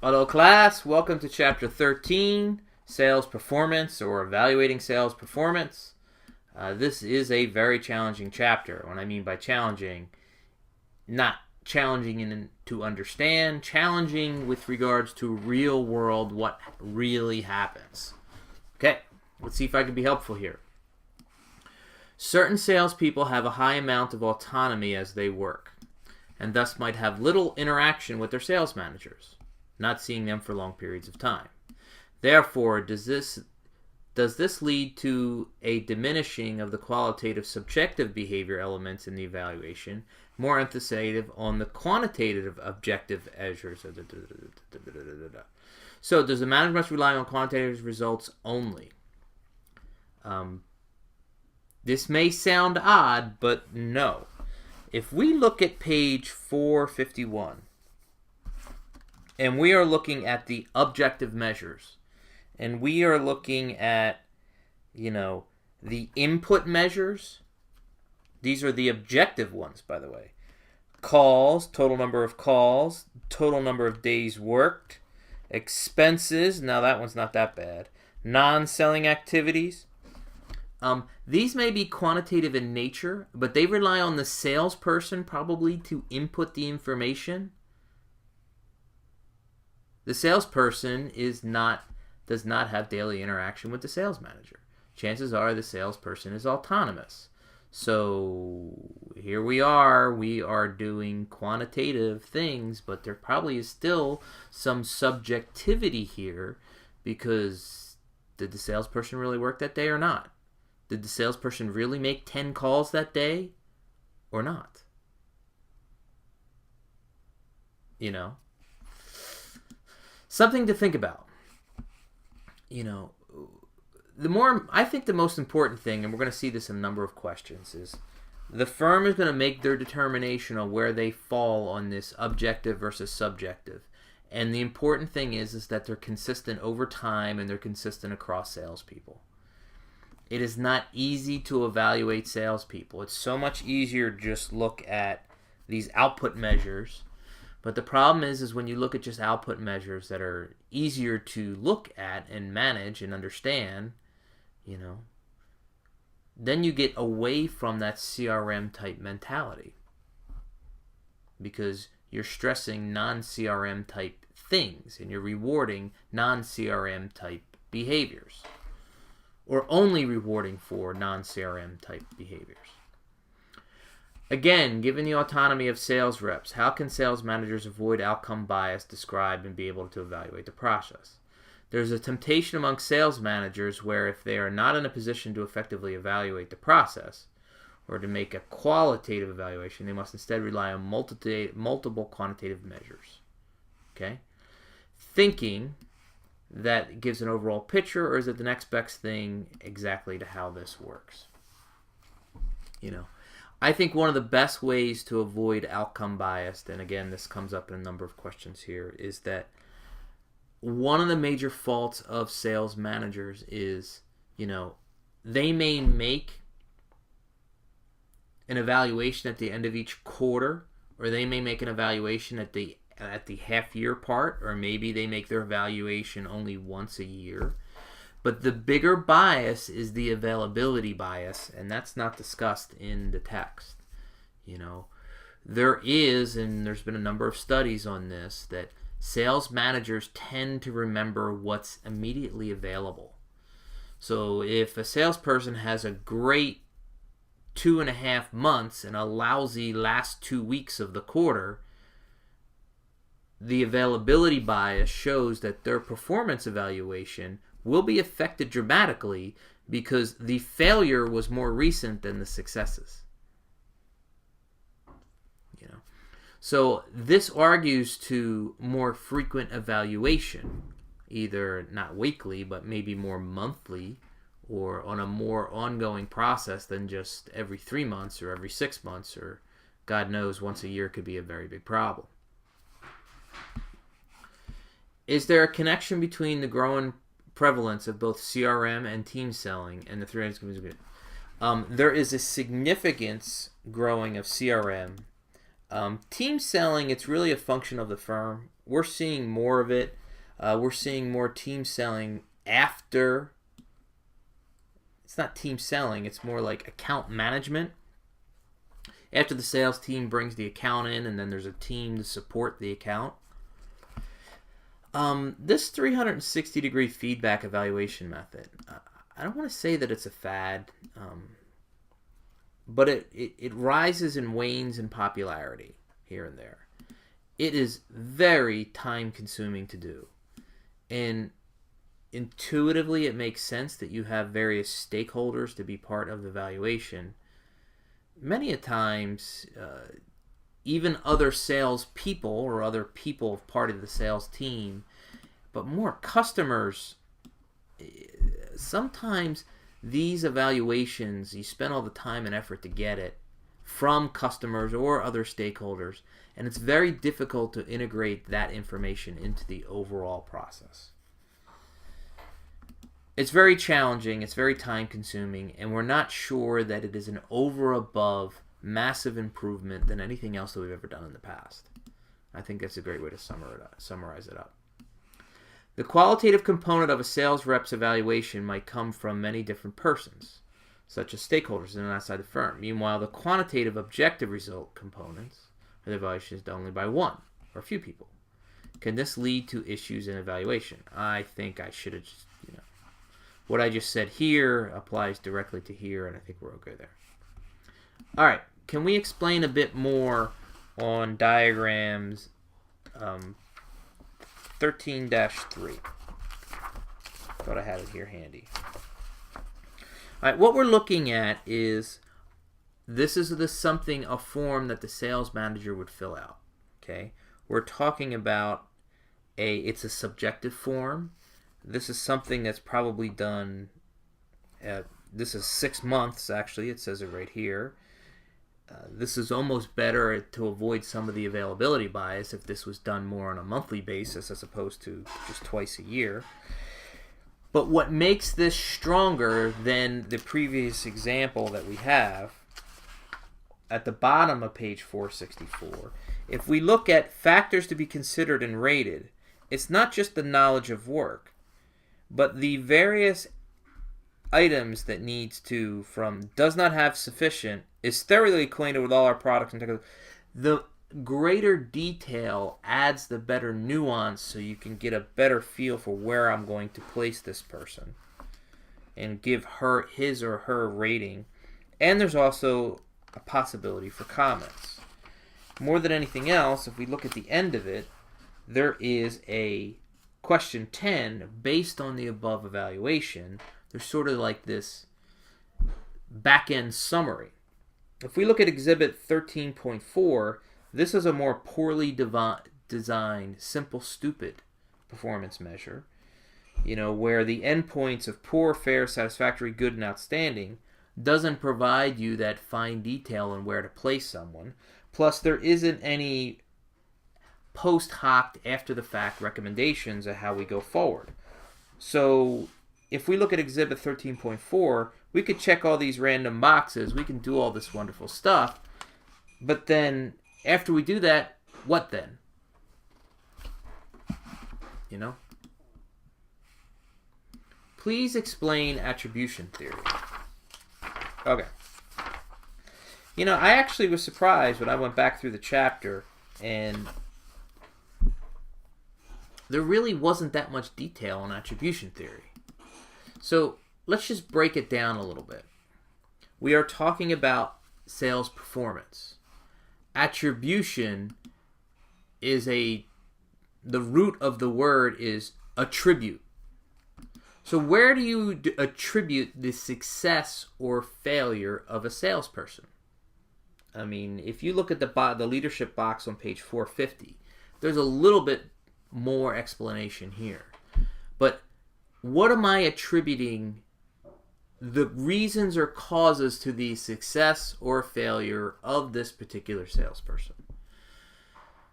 Hello class, welcome to chapter 13, Sales Performance or Evaluating Sales Performance. This is a very challenging chapter. What I mean by challenging, not challenging to understand, challenging with regards to real world, what really happens. Okay, let's see if I can be helpful here. Certain salespeople have a high amount of autonomy as they work, and thus might have little interaction with their sales managers, not seeing them for long periods of time. Therefore, does this lead to a diminishing of the qualitative subjective behavior elements in the evaluation, more emphasis on the quantitative objective measures? So does the manager must rely on quantitative results only? This may sound odd, but no. If we look at page 451, and we are looking at the objective measures, and we are looking at, the input measures. These are the objective ones, by the way. Calls, total number of calls, total number of days worked, expenses, now that one's not that bad, non-selling activities. These may be quantitative in nature, but they rely on the salesperson probably to input the information. The salesperson does not have daily interaction with the sales manager. Chances are the salesperson is autonomous. So here we are doing quantitative things, but there probably is still some subjectivity here, because did the salesperson really work that day or not? Did the salesperson really make 10 calls that day or not? Something to think about. I think the most important thing, and we're going to see this in a number of questions, is the firm is going to make their determination on where they fall on this objective versus subjective. And the important thing is that they're consistent over time and they're consistent across salespeople. It is not easy to evaluate salespeople. It's so much easier to just look at these output measures. But the problem is when you look at just output measures that are easier to look at and manage and understand, then you get away from that CRM type mentality, because you're stressing non-CRM type things and you're rewarding non-CRM type behaviors, or only rewarding for non-CRM type behaviors. Again, given the autonomy of sales reps, how can sales managers avoid outcome bias described and be able to evaluate the process? There's a temptation among sales managers where if they are not in a position to effectively evaluate the process or to make a qualitative evaluation, they must instead rely on multiple quantitative measures. Okay? Thinking that gives an overall picture, or is it the next best thing exactly to how this works? I think one of the best ways to avoid outcome bias, and again this comes up in a number of questions here, is that one of the major faults of sales managers is, they may make an evaluation at the end of each quarter, or they may make an evaluation at the half year part, or maybe they make their evaluation only once a year. But the bigger bias is the availability bias, and that's not discussed in the text. There is, and there's been a number of studies on this, that sales managers tend to remember what's immediately available. So if a salesperson has a great 2.5 months and a lousy last 2 weeks of the quarter, the availability bias shows that their performance evaluation will be affected dramatically because the failure was more recent than the successes. So this argues to more frequent evaluation, either not weekly, but maybe more monthly, or on a more ongoing process than just every 3 months or every 6 months, or God knows, once a year could be a very big problem. Is there a connection between the growing prevalence of both CRM and team selling and the 300? There is a significance growing of CRM Team selling, it's really a function of the firm. We're seeing more of it. We're seeing more team selling after. It's not team selling, it's more like account management. After the sales team brings the account in, and then there's a team to support the account. This 360-degree feedback evaluation method, I don't want to say that it's a fad, but it rises and wanes in popularity here and there. It is very time-consuming to do. And intuitively, it makes sense that you have various stakeholders to be part of the evaluation. Many a times, even other sales people or other people part of the sales team, but more customers. Sometimes these evaluations, you spend all the time and effort to get it from customers or other stakeholders, and it's very difficult to integrate that information into the overall process. It's very challenging, it's very time consuming, and we're not sure that it is an over above massive improvement than anything else that we've ever done in the past. I think that's a great way to summarize it up. The qualitative component of a sales rep's evaluation might come from many different persons, such as stakeholders in and outside the firm. Meanwhile, the quantitative objective result components of the evaluation is done only by one or a few people. Can this lead to issues in evaluation? I think I should have just, what I just said here applies directly to here, and I think we're okay there. All right, can we explain a bit more on diagrams 13-3? Thought I had it here handy. All right, what we're looking at is this is a form that the sales manager would fill out. Okay, we're talking about it's a subjective form. This is something that's probably done, this is 6 months actually, it says it right here. This is almost better to avoid some of the availability bias if this was done more on a monthly basis as opposed to just twice a year. But what makes this stronger than the previous example that we have, at the bottom of page 464, if we look at factors to be considered and rated, it's not just the knowledge of work, but the various items that needs to, from does not have sufficient, is thoroughly acquainted with all our products and technology. The greater detail adds the better nuance, so you can get a better feel for where I'm going to place this person and give her his or her rating. And there's also a possibility for comments. More than anything else, if we look at the end of it, there is a question 10 based on the above evaluation. There's sort of like this back-end summary. If we look at Exhibit 13.4, this is a more poorly designed, simple, stupid performance measure, where the endpoints of poor, fair, satisfactory, good, and outstanding doesn't provide you that fine detail on where to place someone. Plus, there isn't any post hoc, after the fact recommendations of how we go forward. So if we look at Exhibit 13.4, we could check all these random boxes, we can do all this wonderful stuff, but then after we do that, what then? Please explain attribution theory. Okay. I actually was surprised when I went back through the chapter, and there really wasn't that much detail on attribution theory. So let's just break it down a little bit. We are talking about sales performance. Attribution is the root of the word is attribute. So where do you attribute the success or failure of a salesperson? I mean, if you look at the leadership box on page 450, there's a little bit more explanation here. But what am I attributing the reasons or causes to the success or failure of this particular salesperson?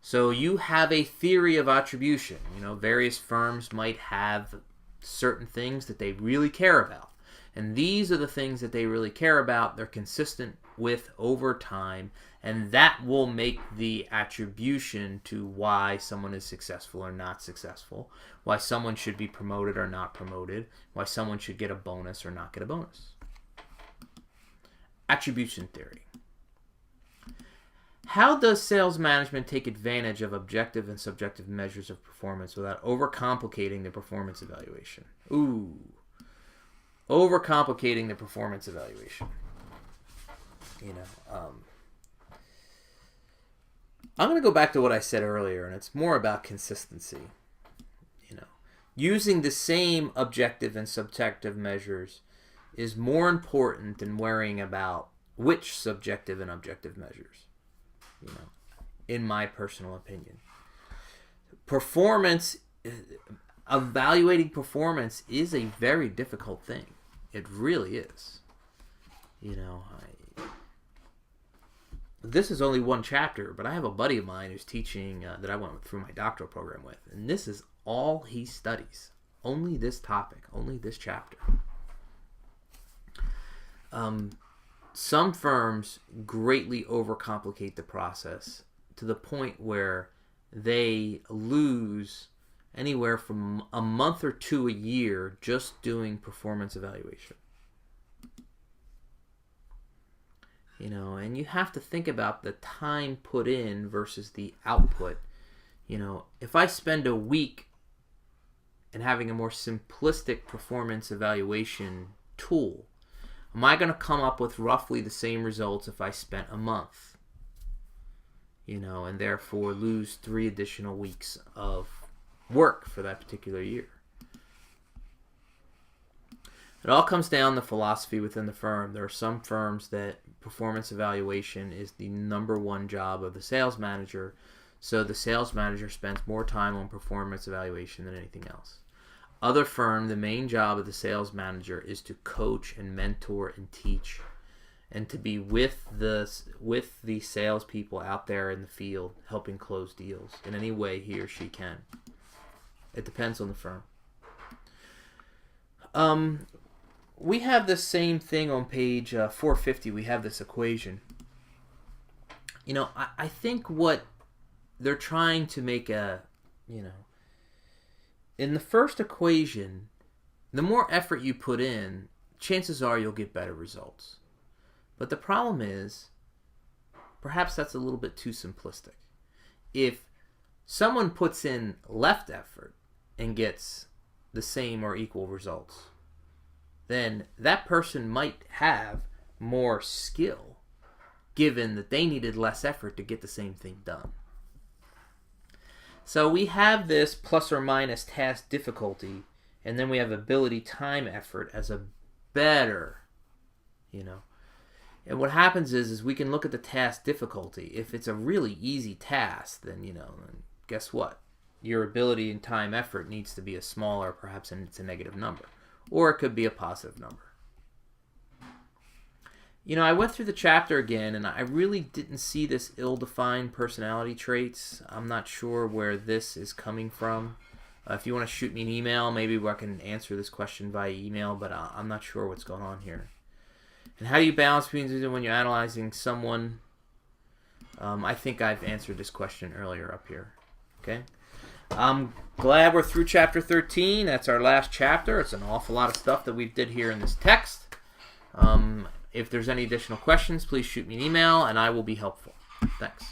So you have a theory of attribution. Various firms might have certain things that they really care about. And these are the things that they really care about. They're consistent with over time, and that will make the attribution to why someone is successful or not successful, why someone should be promoted or not promoted, why someone should get a bonus or not get a bonus. Attribution theory. How does sales management take advantage of objective and subjective measures of performance without overcomplicating the performance evaluation? Ooh. Overcomplicating the performance evaluation. I'm going to go back to what I said earlier, and it's more about consistency. Using the same objective and subjective measures is more important than worrying about which subjective and objective measures, in my personal opinion. Evaluating performance is a very difficult thing. It really is. This is only one chapter, but I have a buddy of mine who's teaching that I went through my doctoral program with, and this is all he studies. Only this topic, only this chapter. Some firms greatly overcomplicate the process to the point where they lose anywhere from a month or two a year just doing performance evaluation. And you have to think about the time put in versus the output. If I spend a week in having a more simplistic performance evaluation tool, am I going to come up with roughly the same results if I spent a month? And therefore lose 3 additional weeks of work for that particular year. It all comes down to philosophy within the firm. There are some firms that performance evaluation is the number one job of the sales manager, so the sales manager spends more time on performance evaluation than anything else. Other firm, the main job of the sales manager is to coach and mentor and teach, and to be with the salespeople out there in the field helping close deals in any way he or she can. It depends on the firm. We have the same thing on page 450. We have this equation. I think what they're trying to make in the first equation, the more effort you put in, chances are you'll get better results. But the problem is, perhaps that's a little bit too simplistic. If someone puts in less effort and gets the same or equal results, then that person might have more skill, given that they needed less effort to get the same thing done. So we have this plus or minus task difficulty, and then we have ability time effort as a better, And what happens is we can look at the task difficulty. If it's a really easy task, then, guess what? Your ability and time effort needs to be a smaller, perhaps it's a negative number. Or it could be a positive number. I went through the chapter again, and I really didn't see this ill-defined personality traits. I'm not sure where this is coming from. If you want to shoot me an email, maybe I can answer this question via email, but I'm not sure what's going on here. And how do you balance between when you're analyzing someone? I think I've answered this question earlier up here. Okay. I'm glad we're through chapter 13. That's our last chapter. It's an awful lot of stuff that we did here in this text. If there's any additional questions, please shoot me an email and I will be helpful. Thanks.